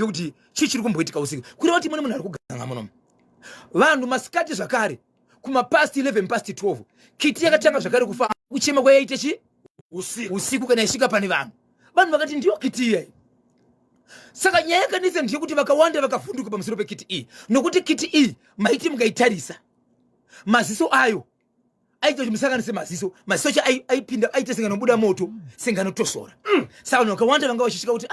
kuti chichiri kumboitika usiku kureva kuti mune munhu ari kuganga munomu vanhu masikati zvakare kuma past 11 past 12 kiti yakatanga zvakare kufa kuchema kwayaite chi usiku kana isvika pane vanhu vakati ndiyo kiti iyi. Saka nyaya yakanetsa ndiyekuti vakawanda vakavhunduka pamusoro pekiti iyi nokuti kiti iyi maiti mukaitarisa maziso ayo aita kuti musanganise maziso acho aipinda aita senganobuda moto senganotosora. Saka vanhu vakawanda vanga vachisvika kuti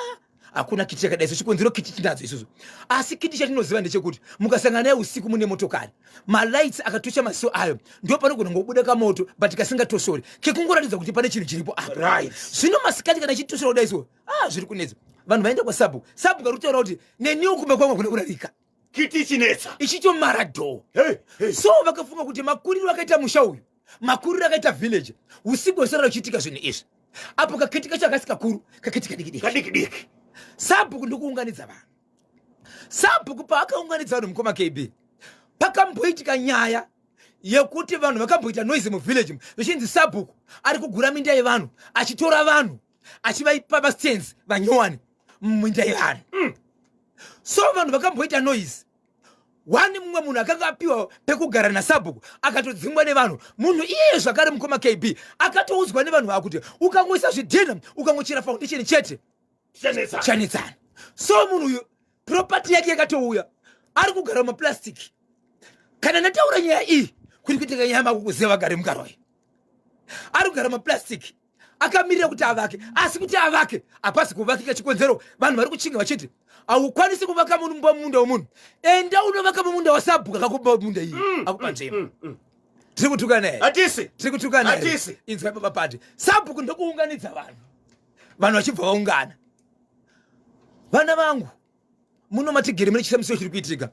hakuna kiti yakadai so chikonzero kiti tinadzo isusu. Asi kiti chatinoziva ndechekuti mukasangana naye usiku mune motokari malights akatosha maziso ayo ndo panogona ngobuda kamoto but kasingatosori kekungoratidza kuti pane chinhu chiripo apa. Zvino masikati kana chitosora kudai so zviri kunetsa. Vanhu vaenda kwaSabhuku kari kutaura kuti neniwo kumba kwangu kuna kurarika kiti chinetsa ichicho marado. So vakafunga kuti makuriro akaita musha uyu makuriro akaita village usiku hwesara uchiitika zvinhu izvi apo kakitika chakasika kuru kakitika diki. Sabhuku ndokuunganidza vanhu. Sabhuku paakaunganidza vanhu mukoma KB pakamboitika nyaya yekuti vanhu vakamboita noise muvillage zvichinzi Sabhuku ari kugura minda yevanhu achitora vanhu achivaipa mastands vanyowani muminda yevanhu. So vanhu vakamboita noise. Mumwe munhu akanga apiwa pekugara naSabhuku akatodzingwa nevanhu. Munhu iye zvakare mukoma KB akatoudzwa nevanhu vakuti ukangoisa zvidhina ukangochera foundation chete chanetsana. So munhu uyu property yake yakatouya ari kugara mumaplastiki. Kana ndataura nyaya iyi kuri kuitika nyaya makukuziva vagare mukaroi ari kugara mumaplastiki akamirira kuti avake asi kuti avake hapasi kuvakika chikonzero. Vanhu vari kuchinga vachiti haukwanisi kuvaka munda womunhu enda unovaka mumunda waSabhuku akakupa munda iyi akupa nzvimbo. Tiri kutuka naye tiri kutuka naye inzwa baba pati. Sabhuku ndokuunganidza vanhu vachibva vaungana. Vana vangu muno matigere mune chisamiso chiri kuitika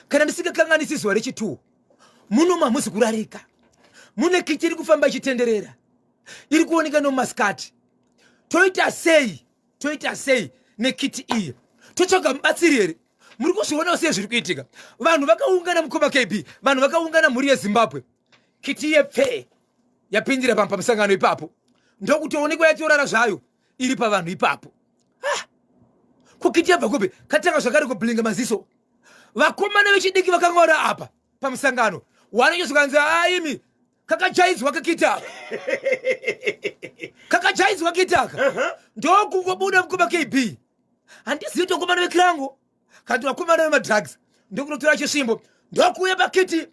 kana ndisingakanganisi zuva rechi2 muno mamuzi kurarika mune kiti iri kufamba ichitenderera iri kuoneka nomumasikati. Toita sei nekiti iyi totsvaga mubatsiri here? Muri kuzvionawo sei zviri kuitika? Vanhu vakaungana mukoma KB vanhu vakaungana mhuri yeZimbabwe kiti yepfe yapindira pamusangano ipapo ndokutoonekwa yatorara zvayo iri pavanhu ipapo. Kukiti yabva kupi katanga zvakare kublinga maziso. Vakomana vechidiki vakangora apa pamusangano wanachozvikanza imi kakajaidzwa kakitaka kakajaidzwa kitaka ndokungobuda mukoma KB. Handizivi kuti vakomana vekirango kana vakomana vemadrugs ndokunotora chisvimbo ndokuuya pakiti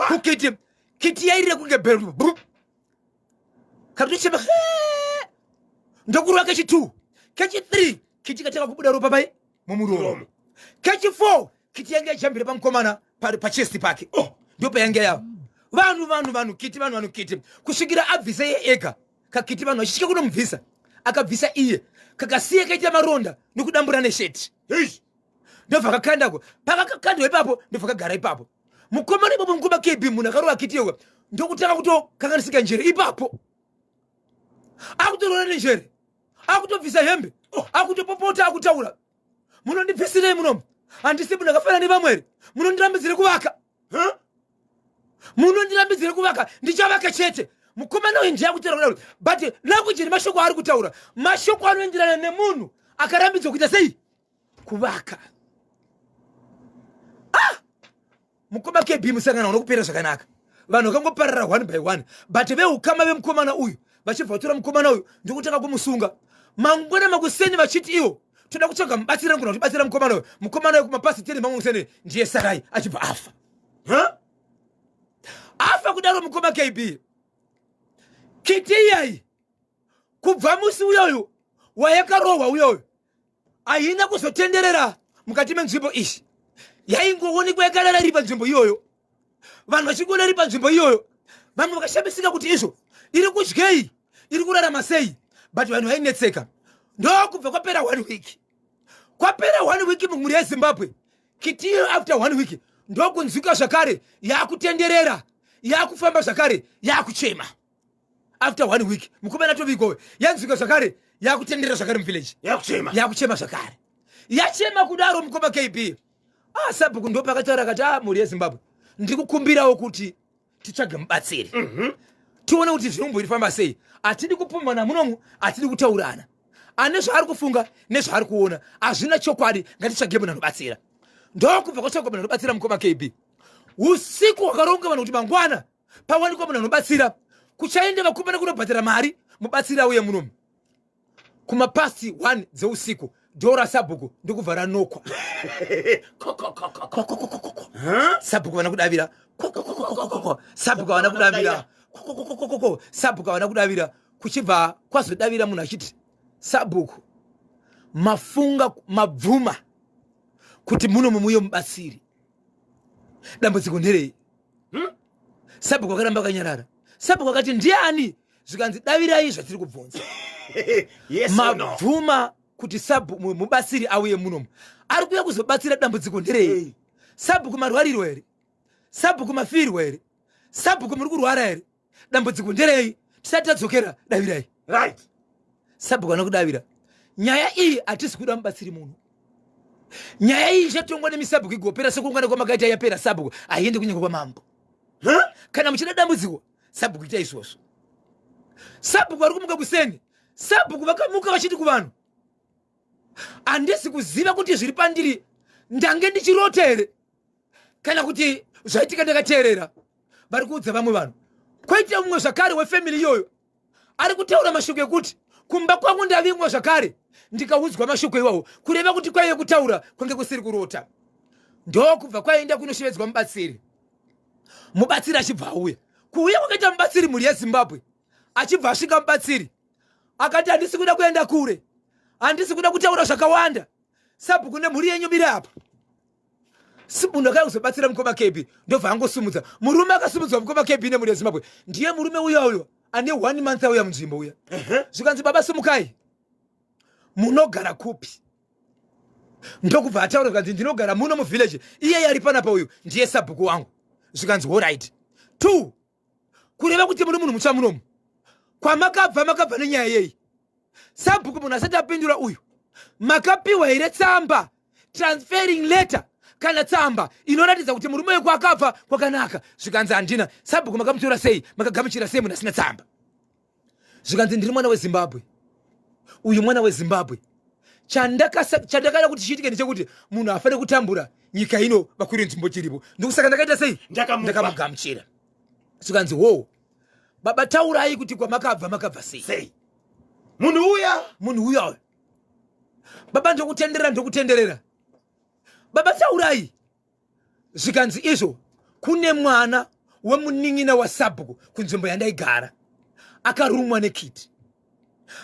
kukiti kiti yairire kunge belu katochema ndokurwa kechi2 kechi3 kiti katanga kubuda ropa pai mumuromo kechi4 kiti yange yachambira pamukomana pachesti pake ndopa yange yavo. Vanhu kiti vanhu kiti kusvikira abvisa iye ega kakiti vanhu vachisvika kunomubvisa akabvisa iye kakasiya kaita maronda nokudambura nesheti. Ndobva kakandako pakakandwa ipapo ndobva kagara ipapo. Mukomana ipapo mukoma KB munhu akarova kiti yewa ndokutanga kutokanganisika njere ipapo akutorora nenjere akutobvisa hembe akutopopota akutaura munondibvisirei munomu handisi munhu akafanana nevamwe here munondirambidzire kuvaka munondirambidzire kuvaka ndichavaka chete. Mukomana uyu ndiye akutaura but language nemashoko ari kutaura mashoko anoenderana nemunhu akarambidzwa kuita sei kuvaka. Mukoma KB musangano unokupera zvakanaka vanhu vakangoparara one by one but veukama vemukomana uyu vachibva vatora mukomana uyu ndokutanga kumusunga mangwana makuseni vachiti iwo toda kutsvaga mubatsiri nguna kuti batsira mukomana uyu kumapasi 10 mamwe museni ndiye Sarai achibva afa kudaro mukoma KB. Kiti iyayi kubva musi uyoyo wayakarohwa uyoyo haina kuzotenderera mukati menzvimbo ishi yaingoonekwa yakarara iri panzvimbo iyoyo vanhu vachingona iri panzvimbo iyoyo vanhu vakashamisika kuti izvo iri kudyei iri kurarama sei but vanhu vainetseka. Ndokubva kwapera 1 week kwapera 1 week mumhuri yeZimbabwe kiti iyo after 1 week ndokunzwika zvakare yakutenderera yakufamba zvakare yakuchema. After 1 week mukomana tovikowe yanzwika zvakare yakutenderera zvakare muvillage yakuchema zvakare yachema kudaro mukoma KB. Sabhuku ndo pakataura kati mhuri yeZimbabwe ndiri kukumbirawo kuti titsvage mubatsiri tione kuti zvirombo irifamba sei. Hatidi kupumana munomu hatidi kutaurana ane zvaari kufunga nezvaari kuona hazvina chokwadi. Ngatitsvage munhu anobatsira. Ndokubva kwatsvagwa munhu anobatsira mukoma KB. Usiku hwakaronga vanhu kuti mangwana pawanikwa munhu anobatsira kuchaende vakomana kunobhadhara mari mubatsira uye munomu. Kumapasi 1 dzeusiku dhora Sabhuku ndokubva ranokwa. Sabhuku vana kudavira. Sabhuku vana kudavira. Sabhuku vana kudavira. Kuchibva kwazodavira munhu achiti Sabhuku mafunga mabvuma kuti muno mumuyo mubatsiri. Dambudziko nderei? Sabhuku akaramba akanyarara. Sabhuku akati ndiani? Zvikanzi davirai zvatiri kubvunza. Yes, mabvuma kuti Sabhuku mubatsiri auye muno. Ari kuya kuzobatsira dambudziko nderei? Sabhuku marwariro here? Sabhuku mafirwa here? Sabhuku muri kurwara here? Dambudziko nderei? Tisati tadzokera davirai. Right. Sabhuku anokudavira. Nyaya iyi hatisi kuda mubatsiri munhu. Nyaya iyi ichatongwa nemisabhuku igopera sekungana kwamakaita yapera Sabhuku aiende kunyange kwamambo. Kana muchida dambudziko Sabhuku ita izvozvo. Sabhuku ari kumuka kuseni. Sabhuku vakamuka vachiti kuvanhu handisi kuziva kuti zviri pandiri ndange ndichirota here kana kuti zvaitika ndakateerera. Vari kuudza vamwe vanhu. Kwaita mumwe zvakare wefamily iyoyo ari kutaura mashoko ekuti kumba kwangu ndavimwa zvakare ndikaudzwa mashoko iwawo kureva kuti kwaiye kutaura kwange kusiri kurota. Ndokubva kwaenda kunoshevedzwa mubatsiri. Mubatsiri achibva auya. Kuuya kwakaita mubatsiri mhuri yeZimbabwe. Achibva asvika mubatsiri akati handisi kuda kuenda kure. Handisi kuda kutaura zvakawanda. Sabhuku nemhuri yenyu biri apa. Munhu akauya kuzobatsira mukoma KB ndobva angosumudza. Murume akasumudzwa mukoma KB nemhuri yeZimbabwe ndiye murume uya ane 1 month auya munzvimbo uya. Zvikanzi baba simukai. Munogara kupi? Ndokubva ataura kuti ndinogara muno muvillage. Iye ari panapa uyu ndiye Sabhuku wangu. Zvikanzi all right. 2 kureva kuti muri munhu mutsva munomu. Kwamakabva nenyaya yeyi. Sabhuku munhu asati apindura uyu. Makapiwa here tsamba transferring letter kana tsamba inoratidza kuti murume weku akabva kwakanaka. Zvikanzi handina. Sabhuku makamutora sei? Makagamuchira sei munhu asina tsamba? Zvikanzi ndiri mwana weZimbabwe. Uyu mwana weZimbabwe. Chandakada kuti chiitike ndechekuti munhu afane kutambura nyika ino vakwiri nzvimbo chiripo. Ndokusaka ndakaita sei? Ndakamugamuchira. Zvikanzi wo baba taurai kuti makabva sei? Munhu uya. Baba ndokutenderera. Baba taurai. Zvikanzi izvo kune mwana wemunin'ina waSabhuku kunzvimbo yandaigara akarumwa nekiti.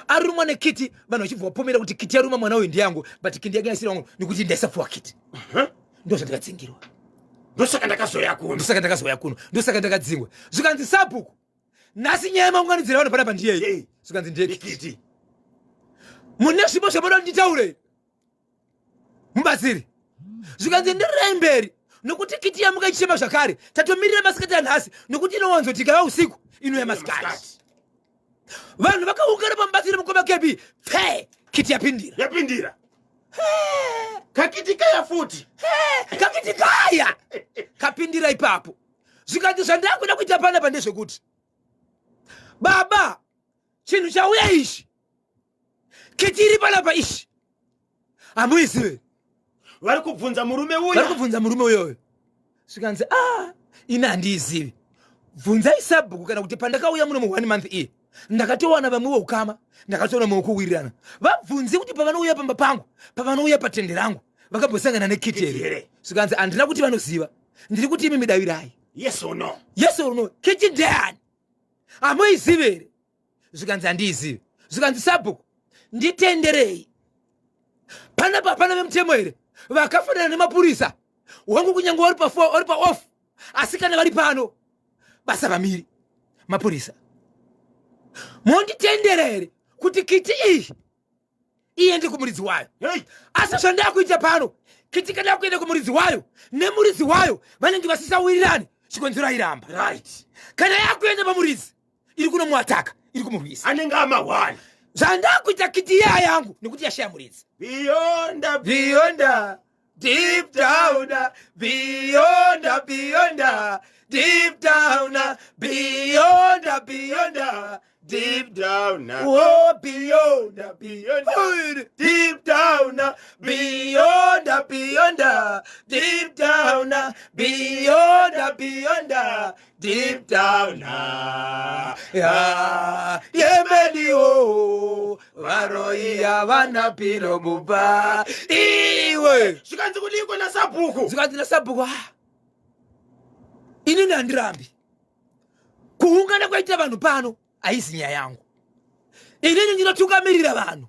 Arumwa nekiti vanhu vachibva vapomera kuti kiti yaruma mwana uyu ndiyangu but kiti yake yasira wangu nekuti ndaisafuwa kiti. Ndozvandakadzingirwa. Ndosaka ndakazoya kuno. Ndosaka ndakadzingwa. Zvikanzi Sabhuku nhasi nyaya yemaunganidzira vanhu panapa ndiyeyi. Zvikanzi ndekiti. Mune zvipo zvamoda nditaure mubatsiri. Zvikanzi ndirirei mberi nokuti kiti yamuka ichichema zvakare. Tatomirira masikati anhasi nokuti inowanzotika yausiku ino yamasikati. Vanhu vakaungana pamubatsiri mukoma KB. Kiti yapindira. Kakiti kaya futi. Kakiti kaya. Kapindira ipapo. Zvikanzi zvandakuda kuita panapa ndezvekuti baba chinhu chauya ichi kiti iri panapa ichi hamuizive. Vari kubvunza murume uyoyo. Zvikanzi ina handiizivi. Bvunzai Sabhuku kana kuti pandakauya muno mu1 month iyi ndakatowana vamwe voukama ndakatoona mumwe kuwirirana. Vabvunzi kuti pavanouya pamba pangu pavanouya patende rangu vakambosangana nekiti here. Zvikanzi handina kuti vanoziva. Ndiri kuti imi midavirai. Yes or no? Kiti ndeyani? Hamuizivi here? Zvikanzi handiizivi. Zvikanzi Sabhuku nditenderei. Panapa hapana vemutemo here vakafanana nemapurisa wangu kunyange vari pa off asi kana vari pano basa vamiri mapurisa. Monditendera here kuti kiti iyi iende kumuridzi wayo. Asi zvandakuita pano kiti kana yakuenda kumuridzi wayo nemuridzi wayo vanenge vasisawirirani chikonzero iramba. Right. Kana yakuenda pamuridzi iri kunomuataka iri kumurwisa anenge ama1. Zvandakuita kiti iya yangu nekuti yashaya muridzi. Beyond deep down beyond deep down deep down, Oh, beyond, beyond, deep down, beyond, deep down, beyond, deep down. Yeah, Yemelio, Varoia, Vanapiro Buba. Iwe, Zvikanzi kudiko naSabhuku. Zvikanzi naSabhuku. Inini handirambi. Kuungana kwaita vanhu pano haisi nyaya yangu. Inini ndinotungamirira vanhu.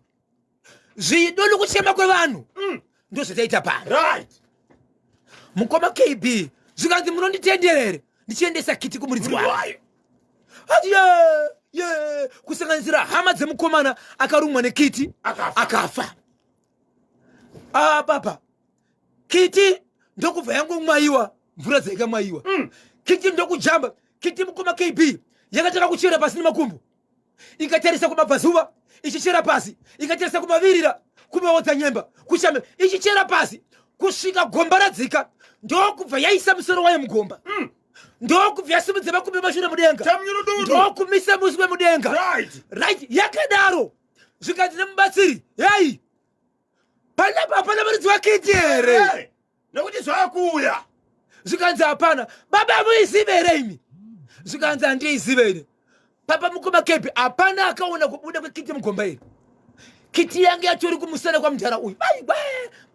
Zvido nokuchema kwevanhu ndozvataita pano. Right. Mukoma KB, zvikanzi munonditenderere ndichiendesa kiti kumuridzi wayo. Ati kusanganisira hama dzemukomana akarumwa nekiti akafa. Papa, kiti ndokubva yangu mwaiwa mvura dzaikamwaiwa. Kiti ndokujamba, kiti mukoma KB yakataka kuchera pasi nemakumbo. Ikatarisa kumabvazuva, ichichera pasi, ikatarisa kumavirira, kumeodza nyemba, kushame, ichichera pasi, kusvika gomba radzika, ndokubva yaisa musoro wayo mugomba. Ndokubva yasimudza makumbo mashure mudenga. Ndokumisa musi wemudenga. Right, yakadaro. Zvikanzi nemubatsiri, hey! Hapana muridzi wakiti here. Nokuti zvakuuya. Zvikanzi hapana. Baba muizive here imi. Zvikanzi handiizive here. Papa mukoma KB hapana akaona kubuda kwekiti mugomba here. Kiti yange yatori kumusana kwa mjara uyu.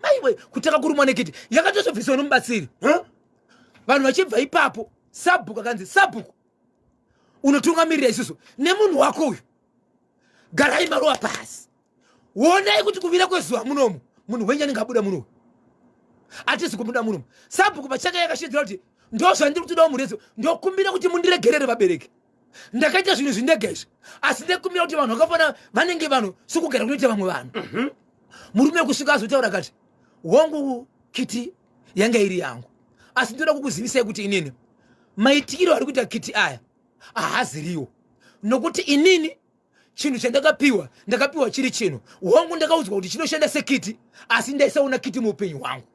Maiwe, kutaka kurumwa nekiti. Yakatozobviswa nomubatsiri. Vanhu vachibva ipapo, Sabhuku akanzi, Sabhuku, unotungamirira isusu nemunhu wako uyu. Garai maruva pasi. Wonai kuti kuvira kwezuva munomu, munhu wenyu anengabuda muno. Atisi kumuda muno. Sabhuku pachaka yakashidzira kuti ndozvandiri kutodawo murezo, ndokumbira kuti mundiregerere vabereki. Ndakaita zvinhu zvindegezvi, asi ndekumbira kuti vanhu vakafana vanenge vanhu sokugara kunoita vamwe vanhu. Murume kusvika azotaura akati, hongu kiti yanga iri yangu. Asi ndoda kukuzivisai kuti inini maitikiro ari kuita kiti aya ahaziriwo. Nokuti inini chinhu chandakapiwa, ndakapiwa chiri chinhu. Hongu ndakaudzwa kuti chinoshanda sekiti, asi ndaisaona kiti muupenyu hwangu.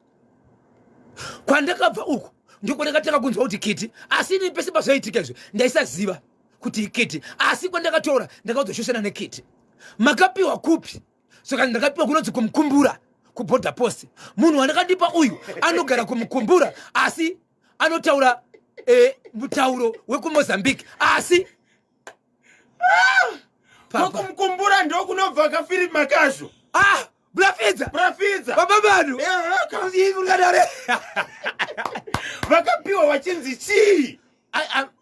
Kwandakabva uko ndiko ndakataka kunzwa kuti kiti, asi inini pese pazvaitika izvo ndaisaziva kuti kiti, asi kwandakatora ndakaudzwa shoshana nekiti. Makapiwa kupi? Saka ndakapiwa kunonzi kumkumbura kuborder post. Munhu wandakandipa uyu anogara kumukumbura, asi anotaura mutauro wekuMozambique, asi kumkumbura ndo kunobva kafiri makazo. Brafidza. Baba vanhu. Vakapiwa vachinzi chii?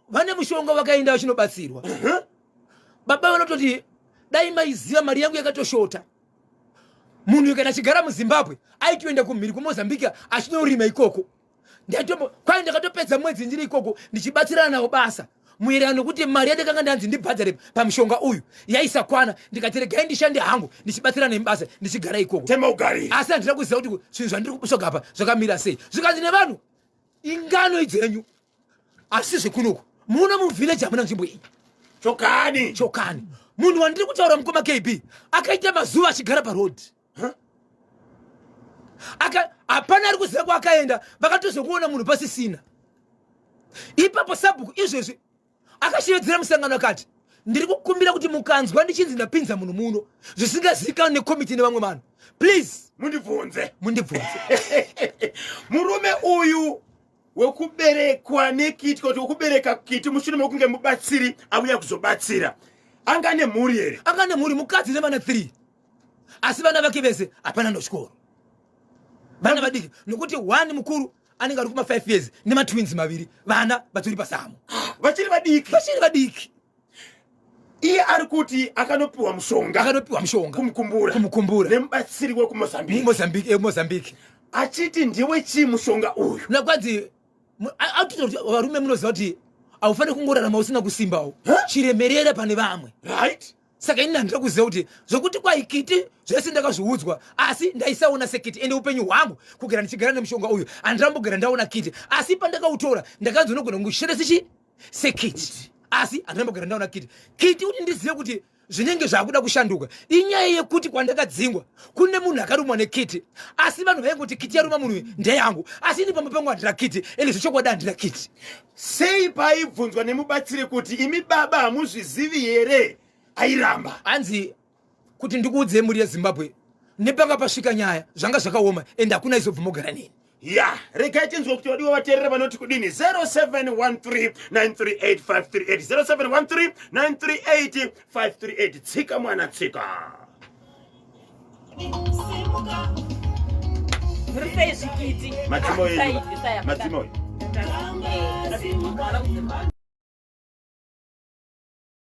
Vane mushonga vakaenda vachinobatsirwa. Baba vanototi dai maiziva mari yangu yakatoshota. Munhu kana chigara muZimbabwe aitoenda kumhiri kuMozambique achinorima ikoko. Kwai ndakatopedza mwedzi ndiri ikoko ndichibatsirana nawo basa. Muererano kuti mari yandakanga ndanzi ndibhadhare pamushonga uyu yaisakwana, ndikati gai ndishande hangu ndichibatsirana nemubasa ndichigara ikoko. Tema ugari. Asi handina kuziva kuti zvinhu zvandiri kusoka apa zvakamira sei. Zvikanzi nevanhu ingano idzenyu asi zvekunuko muno muvillage hamuna nzvimbo iyi. Chokani. Munhu wandiri kutaura mukoma KB akaita mazuva achigara paroad. Hapana ari kuziva kwaakaenda, vakatozokuona munhu pasisina. Ipapo Sabhuku izvezvi akashevedzera musangano akati, ndiri kukumbira kuti mukanzwa ndichinzi ndapinza munhu muno zvisingazivikanwa nekomiti nevamwe vanhu, please mundibvunze. Murume uyu wekuberekwa nekiti, kuti wekubereka kiti mushure mekunge mubatsiri auya kuzobatsira, anga nemhuri here? Anga nemhuri, mukadzi nevana 3, asi vana vake vese hapana ndochikoro. Vana vadiki, nokuti 1 mukuru anenge ari kuma 5 years nematwins maviri, vana vatori pasamo. Vachiri vadiki. Iye ari kuti akanopiwa mushonga kumukumbura nemubatsiri wekuMozambique. Achiti ndiwe chii mushonga uyu? Nakwadzi varume munoziva kuti haufaniri kungorarama usina kusimbawo, chiremerera pane vamwe. Right? Saka ini handira kuziva kuti zvokuti kwaikiti zvese ndakazviudzwa, asi ndaisaona sekiti, ende upenyu hwangu kugara ndichigara nemushonga uyu handambogara ndaona kiti, asi pandakautora ndakanzi nogona kungosheresa sekiti, asi handambogara ndaona kiti. Kiti kuti ndizive kuti zvinenge zvakuda kushanduka inyaya yekuti kwandakadzingwa kune munhu akarumwa nekiti, asi vanhu vaingoti kiti yaruma munhu ndeyangu, asi ini pamba pangu handira kiti, ende zvechokwadi handira kiti. Sei paibvunzwa nemubatsiri kuti imi baba hamuzvizivi here airamba. Anzi kuti ndikuudze muri yeZimbabwe nepanga pasvika nyaya zvanga zvakaoma ende hakuna izobvumogara nini. Ya, regai tinzwe kuti wadiwa vateerera vanoti kudini 0713938538 0713938538 tsika mwana tsika. Madzimo yedu. Madzimo.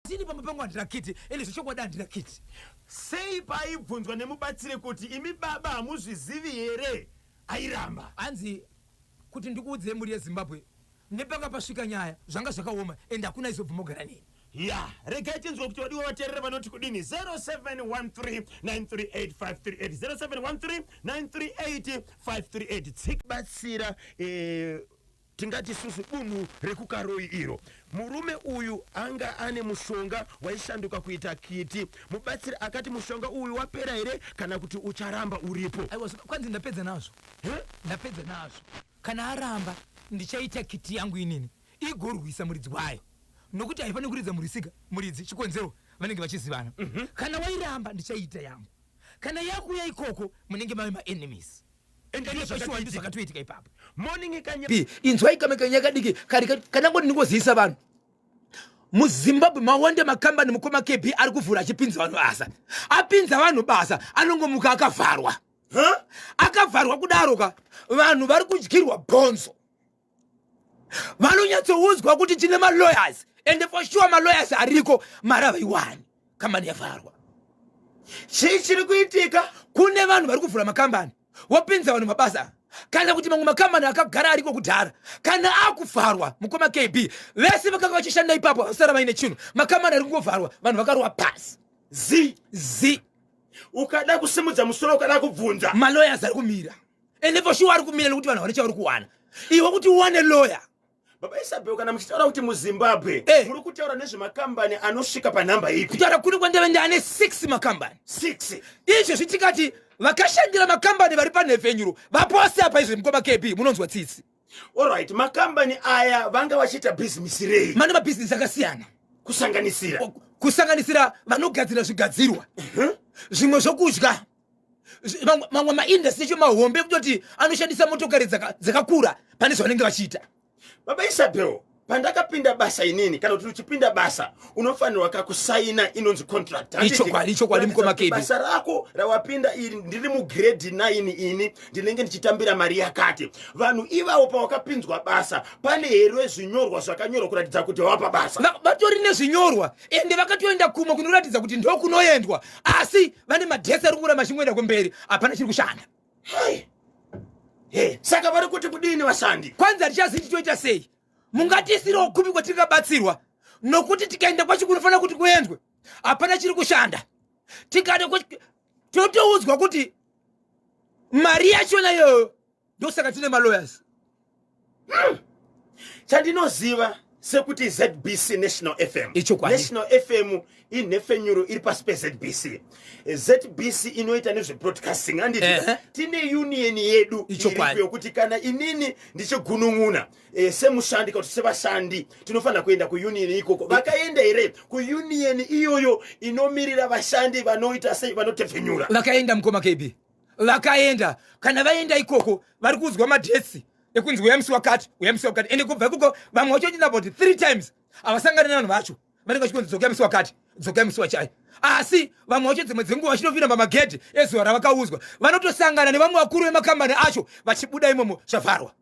Zini pamapango andrakiti ende zvichokwadi andrakiti. Sei paibvunzwa nemubatsiri kuti imi baba hamuzvizivi here airamba. Anzi kuti ndikuudze muri yeZimbabwe nepanga pasvika nyaya zvanga zvakaoma ende hakuna izobvumogara nini. Ya, regai tinzwe kuti wadiwa vateerera vanoti kudini 0713938538 0713938538 tsika batsira tingati susu bunhu rekukaroi iro. Murume uyu anga ane mushonga waishanduka kuita kiti. Mubatsiri akati mushonga uyu wapera here kana kuti ucharamba uripo. Aiwa kwanzi ndapedza nazvo. Ndapedza nazvo. Kana aramba ndichaita kiti yangu inini igorwisa muridzi wayo. Nokuti haifani kuridza muridzi chikonzero vanenge vachizivana. Kana wairamba ndichaita yangu. Kana yakuya ikoko munenge mave ma-enemies. Zvakatoitika ipapo. Inzwai kamekanya kadiki kana ngoti ndingoziisa vanhu. MuZimbabwe mawande makambani mukoma KB ari kuvhura achipinza vanhu basa. Apinza vanhu basa anongomuka akavharwa. Akavharwa kudaroka vanhu vari kudyirwa bhonzo. Vanonyatsoudzwa kuti tine ma-lawyers and for sure ma-lawyers ariko mari havaiwani kambani yavharwa. Chii chiri kuitika? Kune vanhu vari kuvhura makambani wapinza vanhu mabasa kana kuti mamwe makambani akagara ariko kudhara kana akuvharwa mukoma KB vese vakanga vachishanda ipapo vasara vaine chinhu makambani ari kungovharwa vanhu vakarowa pasi zi ukada kusimudza musoro ukada kubvunza ma-lawyers ari kumira ende for sure ari kumira nekuti vanhu vane chavari kuwana iwe kuti uwane lawyer. Baba Isabel kana muchitaura kuti muZimbabwe muri kutaura nezvemakambani anosvika panhamba ipi? Kutaura kuri kwandeve ndane 6 makambani. 6. Izvo zvitikati vakashandira makambani vari panhefenyuro vapose apa izvo mukoma KB munonzwa tsitsi. Alright, makambani aya vanga vachiita bhizinesi rei? Mane mabhizinesi akasiyana kusanganisira vanogadzira zvigadzirwa zvimwe zvokudya mamwe maindastri chomahombe kutoti anoshandisa motokari dzakakura pane zvavanenge vachiita. Baba Isabel, pandakapinda basa inini kana kuti uchipinda basa unofanirwa kakusaina inonzi contract. Ichokwadi mukoma KB. Basa rako rawapinda iri ndiri mugrade 9 ini ndinenge ndichitambira mari yakati. Vanhu ivavo pawakapinzwa basa pane here zvinyorwa zvakanyorwa kuratidza kuti wapa basa. Vatori nezvinyorwa ende vakatoenda kumwe kunoratidza kuti ndo kunoendwa asi vane madhesi ari kura machimwenda kumberi hapana chiri kushanda. Saka vari kuti kudini vashandi? Kwanza tichazivi toita sei? Mungatisirawo kupi kwatingabatsirwa nokuti tikaenda kwacho kunofanira kuti kuendwe hapana chiri kushanda. Tikade totoudzwa kuti mari yachona iyoyo ndosaka tine ma-lawyers. Chandinoziva sekuti ZBC National FM. National FM inhefenyuro iri pasi peZBC. ZBC inoita nezvebroadcasting anditi tine union yedu iriyo kuti kana inini ndichigunun'una semushandi kuti sevashandi tinofanira kuenda kuunion ikoko. Vakaenda here kuunion iyoyo inomirira vashandi vanoita sei vanotefenyura? Vakaenda mukoma KB. Vakaenda kana vaenda ikoko vari kuudzwa madhesi ekunzi uyamisi wakati ende kubva ikoko vamwe vachoenda about 3 times avasangana nevanhu vacho vanenge vachikonzi dzokuyamisi wakati dzokuyamisi wachai asi vamwe vacho dzimwe dzenguva vachitopinda pamagedhi ezuva ravakauzwa vanotosangana nevamwe vakuru vemakambani acho vachibuda imomo zvavharwa.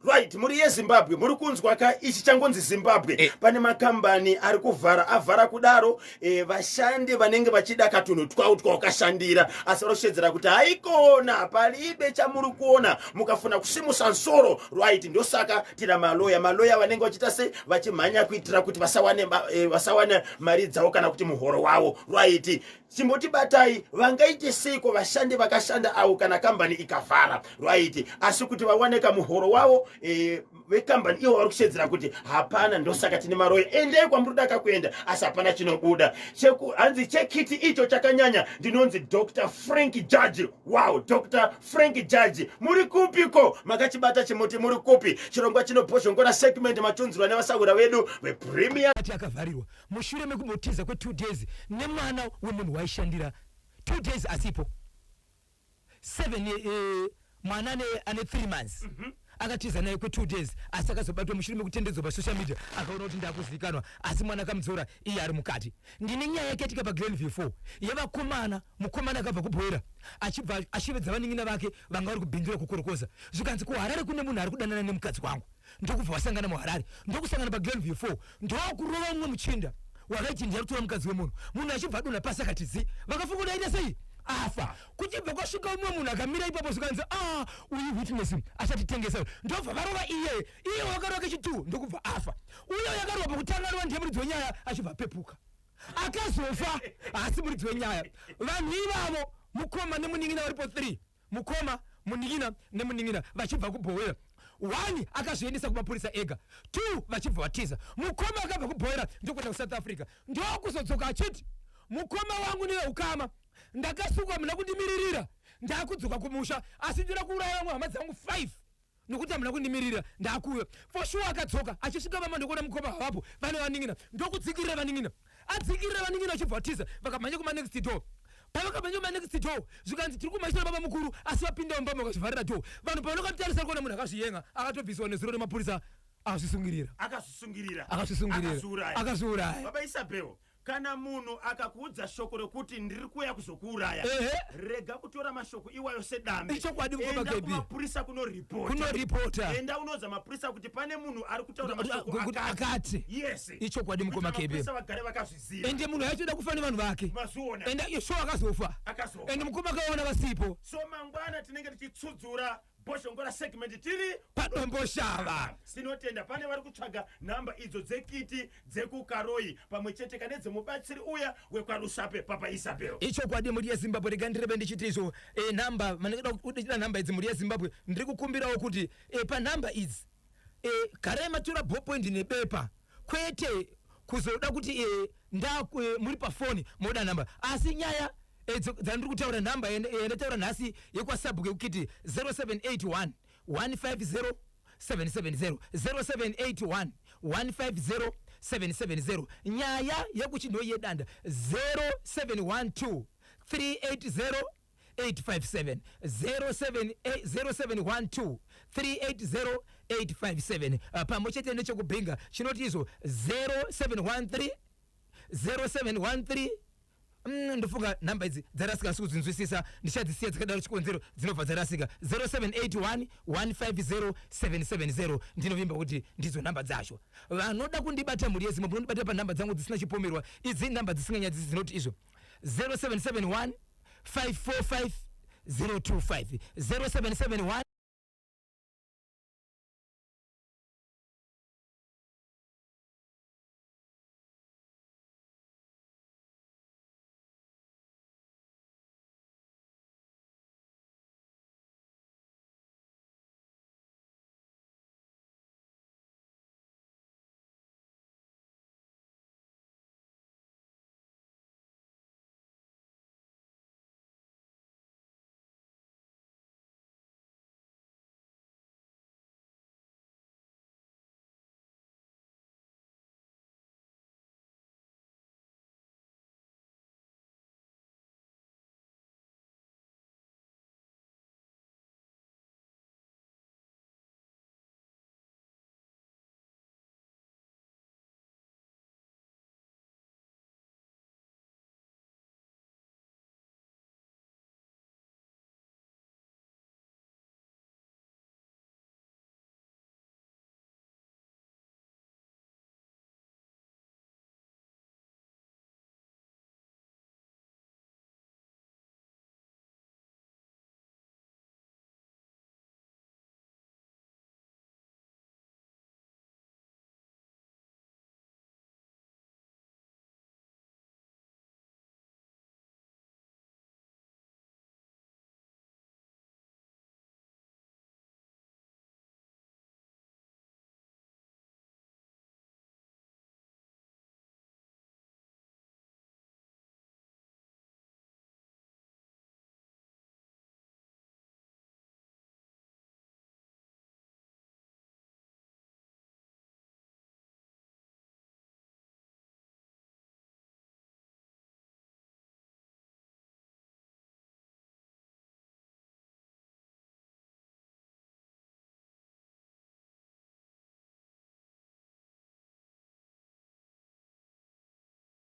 Right, muri yeZimbabwe muri kunzwa ka ichi changonzi Zimbabwe pane makambani ari kuvhara avhara kudaro vashandi vanenge vachida katunhu twakashandira asi varoshedzera kuti haikona palibe chamuri kuona mukafuna kusimusa nsoro. Right, ndosaka tina maloya vanenge vachita sei vachimhanya kuitira kuti vasawane mari dzavo kana kuti muhoro wavo. Right, chimboti batai vangaite seiko vashandi vakashanda avo kana kambani ikavhara right asi kuti vawaneka muhoro wavo vekambani ivo vari kushedzera kuti hapana ndosaka tine maroya endei kwamuri daka kuenda asi hapana chinobuda hanzi chekiti icho chakanyanya ndinonzi Dr. Frank Judge. Wow, Dr. Frank Judge, muri kupiko makachibata chimuti muri kupi chirongwa chinoposhongora segment machunzirwa nevasaura vedu vepremier ati akavharirwa mushure mekumbotiza kwe 2 days nemwana wemunhu waishandira 2 days asipo 7 mwana ane 3 months akatiza naye kwe 2 days asi akazobatwa mushure mekutendedzwa pasocial media akaona kuti ndakuzikanwa asi mwana akamuzora iye ari mukati. Ndine nyaya yakaitika paGlenview 4 yavakomana mukomana akabva kubhoera achivedza vaning'ina vake vanga vari kubhindura kukorokoza zvikanzi kuHarare kune munhu ari kudanana nemukadzi wangu ndokubva wasangana muHarare ndokusangana paGlenview 4 ndokurova umwe muchinda wakaiti ndiri kutora mukadzi wemunhu munhu achibva adonha pasi akati zi vakafunga kuti aita sei afa kuchibva kwasvika umwe munhu akamira ipapo zvikanzi uyu witness achatitengesa ndobva varova iye wakarova kechitu ndokubva afa uyo yakarova pakutanga ndiye muridzi wenyaya achibva pepuka akazofa asi muridzi wenyaya vanhu ivavo mukoma nemuning'ina varipo 3 mukoma muning'ina nemuning'ina vachibva kubhowera 1 akazoendesa kumapurisa ega 2 vachibva vatiza mukoma akabva kubhowera ndokuenda kuSouth Africa ndokuzodzoka achiti mukoma wangu niwe ukama ndakasuka muna kundimiririra ndakudzoka kumusha asi ndira kuuraya vamwe hama dzangu 5 nokuti hamuna kundimirira ndakuya for sure akadzoka achisvika vama ndokuona mukoma havapo vane vaning'ina ndokudzingirira vaning'ina adzingirira vaning'ina achibva vatiza vakamhanya kuma-next door pavakamhanya kuma-next door zvikanzi tiri kumhanyisira baba mukuru asi vapinda mumba vakazvivharira door vanhu pavanokamutarisira kuona munhu akazviyenga akatobviswa nezuro remapurisa akazvisungirira akazviuraya baba Isabel. Kana munhu akakuudza shoko rekuti ndiri kuya kuzokuuraya rega kutora mashoko iwayo sedambi enda kumapurisa kunoripota enda unoza mapurisa kuti pane munhu ari kutaura mashoko akati yes ichokwadi mukoma kebe vagare vakazviziva ende munhu aitoda kufa nevanhu vake mazuona ende sho akazofa ende mukoma akaona vasipo so mangwana tinenge tichitsudzura boshongora segment tiri padomboshava sinotenda pane vari kutsvaga namba idzo dzekiti dzekukaroi pamwe chete kanedzemubatsiri uya wekwarusape papa Isabel. ichokwadi muri yeZimbabwe rega ndirebe ndichiti izvo namba manekeda kudachita namba idzi muri yeZimbabwe ndiri kukumbirawo kuti panhamba idzi garai matora ballpoint nepepa kwete kuzoda kuti muri pafoni moda namba asi nyaya dzandiri kutaura namba yandaitaura nhasi yekwasabhuke kukiti 0781 150 770 0781 150 770 nyaya yekuchinho yedanda 0712 380 857 0712 380 857 pamwe chete nechekubhinga chinoti izvo 0713 ndofunga namba idzi dzarasika sikudzinzwisisa ndichadzisiya dzikadaro chikonzero dzinobva dzarasika 0781 150 770 ndinovimba kuti ndidzo namba dzacho vanoda kundibata muri yeZimbabwe munondibata panhamba dzangu dzisina chipomerwa idzi namba dzisinganyadzisi dzinoti izvo 0771 545 025 0771